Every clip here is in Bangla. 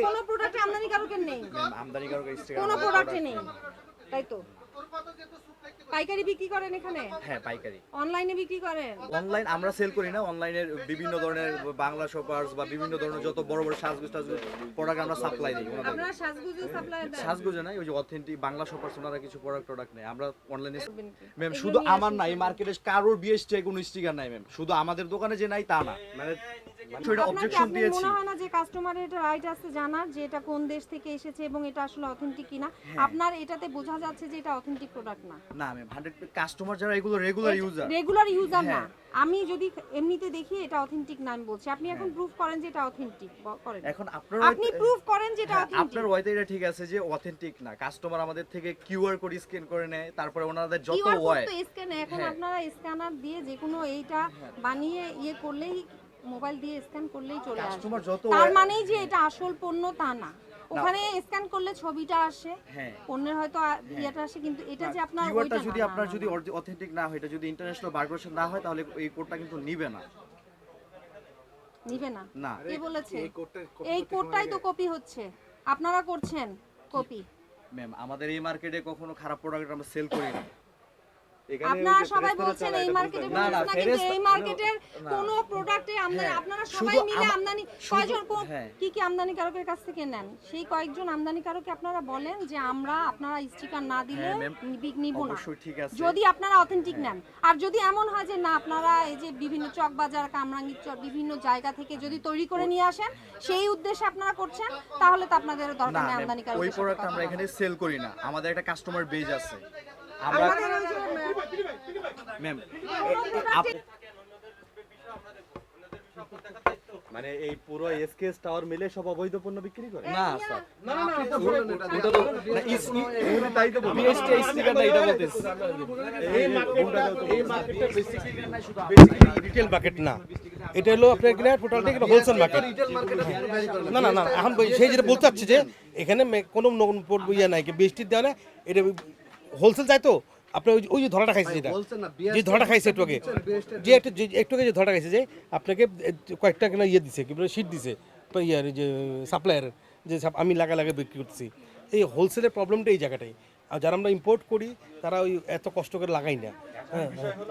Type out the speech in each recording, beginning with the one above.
কোনো প্রোডাক্টে আমদানিকারকের নেই, আমদানিকারক কোনো প্রোডাক্টে নেই, তাই তো। পাইকারি বিক্রি করেন এখানে? হ্যাঁ পাইকারি। অনলাইনে বিক্রি করেন? অনলাইন আমরা সেল করি না, অনলাইনের বিভিন্ন ধরনের বাংলা শপার্স বা বিভিন্ন ধরনের যত বড় বড় সাজগোজ প্রোডাক্ট আমরা সাপ্লাই দিই। আপনারা সাজগোজে সাপ্লাই দেন? সাজগোজে নাই, ওই যে অথেন্টিক বাংলা শপার্স ওনারা কিছু প্রোডাক্ট নেই, আমরা অনলাইনে। ম্যাম শুধু আমার নাই, মার্কেটে কারোর বিএসটি কোনো স্টিকার নাই ম্যাম, শুধু আমাদের দোকানে যে নাই তা না, মানে সেটা অবজেকশন দিয়েছি। মনে হয় না যে কাস্টমারের এটা রাইট আছে জানার যে এটা কোন দেশ থেকে এসেছে এবং এটা আসলে অথেন্টিক কিনা? আপনার এটাতে বোঝা যাচ্ছে যে এটা অথেন্টিক প্রোডাক্ট না। না ম্যাম 100 কাস্টমার যারা এগুলো রেগুলার ইউজার না, আমি যদি এমনিতে দেখি এটা অথেন্টিক না আমি বলছি, আপনি এখন প্রুফ করেন যে এটা অথেন্টিক করেন। এখন আপনি প্রুফ করেন যে এটা অথেন্টিক। আপনার ওয়াইতে এটা ঠিক আছে যে অথেন্টিক না, কাস্টমার আমাদের থেকে কিউআর কোড স্ক্যান করে নেয়, তারপরে ওনাদের যত ওয়াই তো স্ক্যান, এখন আপনারা স্ক্যানার দিয়ে যে কোনো এইটা বানিয়ে করলেই, মোবাইল দিয়ে স্ক্যান করলেই চলে আসে, তার মানেই যে এটা আসল পণ্য তা না। ওখানে স্ক্যান করলে ছবিটা আসে, পণ্যের হয়তো ইয়েটা আসে, কিন্তু এটা যে আপনার কিউআরটা যদি আপনার যদি অথেন্টিক না হয়, এটা যদি ইন্টারন্যাশনাল বারকোড না হয়, তাহলে এই কোডটা কিন্তু নিবে না। না কে বলেছে? এই কোডটাই তো কপি হচ্ছে, আপনারা করছেন কপি। ম্যাম আমাদের এই মার্কেটে কখনো খারাপ প্রোডাক্ট আমরা সেল করি না। আপনারা সবাই বলছেন এই মার্কেটে বলছেন না, কিন্তু এই মার্কেটের কোন প্রোডাক্টে আমদানি, আপনারা সবাই মিলে আমদানি কয়জন কি কি আমদানিকারকের কাছ থেকে নেন? সেই কয়েকজন আমদানিকারককে আপনারা বলেন যে আপনারা স্টিকার না দিলে নিব না, যদি আপনারা অথেন্টিক নেন। আর যদি এমন হয় যে না, আপনারা এই যে বিভিন্ন চক বাজার, কামরাঙ্গীর চক, বিভিন্ন জায়গা থেকে যদি তৈরি করে নিয়ে আসেন, সেই উদ্দেশ্যে আপনারা করছেন, তাহলে তো আপনাদের দরকার নেই আমদানিকারক। ওই প্রোডাক্ট আমরা এখানে সেল করি না, আমাদের একটা কাস্টমার বেজ আছে। মানে এই পুরো এসকেএস টাওয়ার মিলে সব অবৈধ পণ্য বিক্রি করে? না স্যার, রিটেল মার্কেট না, এটা হলো আপনার এখানে টোটালটা একটা হোলসেল মার্কেট। না না না, এখন সেই যেটা বলতে চাচ্ছি যে এখানে কোনো ইয়ে নাই, বৃষ্টির দেওয়া না, এটা হোলসেল যায় তো। আপনার ওই যে ধরাটা খাইছে, যেটা যে ধরাটা খাইছে একটু আগে, একটু আগে যে ধরাটা খাইছে, যে আপনাকে কয়েকটা কিনা ইয়ে দিছে, কি বলে শীট দিছে ইয়ার যে সাপ্লায়ারের, যে আমি লাগা বিক্রি করতেছি। এই হোলসেলের প্রবলেমটা এই জায়গাটাই। আর যারা আমরা ইম্পোর্ট করি তারা ওই এত কষ্ট করে লাগাই না।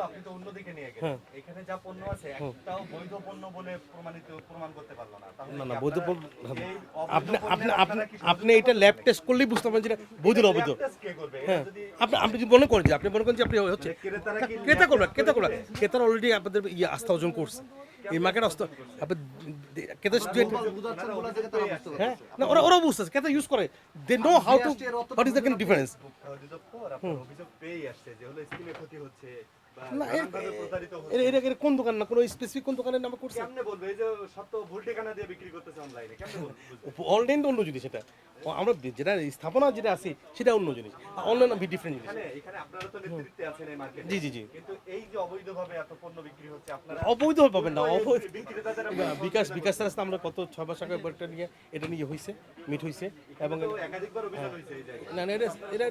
আপনি তো অন্যদিকে নিয়ে গেলেন, এখানে যা পণ্য আছে একটাও বৈধ পণ্য বলে প্রমাণ করতে পারলো না। না না, বৈধ পণ্য আপনি এটা ল্যাব টেস্ট করলেই বুঝতে পারবেন যেটা বৈধ না অবৈধ। হ্যাঁ, আপনি যদি মনে করেন যে আপনি হচ্ছে ক্রেতারা অলরেডি আপনাদের আস্থা অর্জন করছে এই মার্কেট আস্থা। হ্যাঁ না, ওরা বুঝতেছে, ক্রেতা ইউজ করে, they know how to what is the difference. না এটা কোন দোকান না, কোনো স্পেসিফিক কোন দোকানের নামে করছে? কেমনে বলবে এই যে সব তো ভুল ঠিকানা দিয়ে বিক্রি করতেছে অনলাইনে, কেমনে বলবে? অনলাইন তো অন্য জিনিস, সেটা আমরা যেটা স্থাপনা যেটা আছে সেটা অন্য জিনিস, অনলাইন ডিফারেন্ট জিনিস। এখানে আপনারা তো নেতৃত্বে আছেন এই মার্কেটে। জি জি জি। কিন্তু এই যে অবৈধভাবে এত পণ্য বিক্রি হচ্ছে, আপনারা অবৈধ পাবেন না, অবৈধ বিকাশ রাস্তা আমরা কত 6 মাস আগে এটা নিয়ে হয়েছে, মিট হয়েছে, এবং একাধিকবার অভিযোগ হয়েছে এই জায়গায়। না না,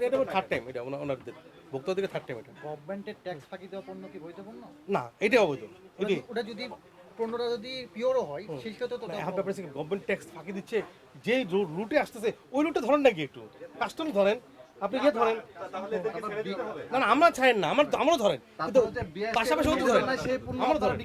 এটা থার্ড টাইম, এটা ওনাদের ভোক্তাদের থার্ড টাইম। এটা গভর্নমেন্টের ট্যাক্স ফাঁকি দেওয়া পণ্য কি বৈধ পণ্য? না, এটা অবৈধ। ওটা যদি পণ্যটা যদি পিওরও হয়, সেই সাথে তো এখন ব্যাপার গভর্নমেন্ট ট্যাক্স ফাঁকি দিচ্ছে, যেই রুটে আসতেছে ওই রুটে ধরেন নাকি, একটু কাস্টম ধরেন, আপনি গিয়ে ধরেন। না না, আমরা ছাড়েন না, আমরাও ধরেন, পাশাপাশি ধরেন, আমরা ধরেন।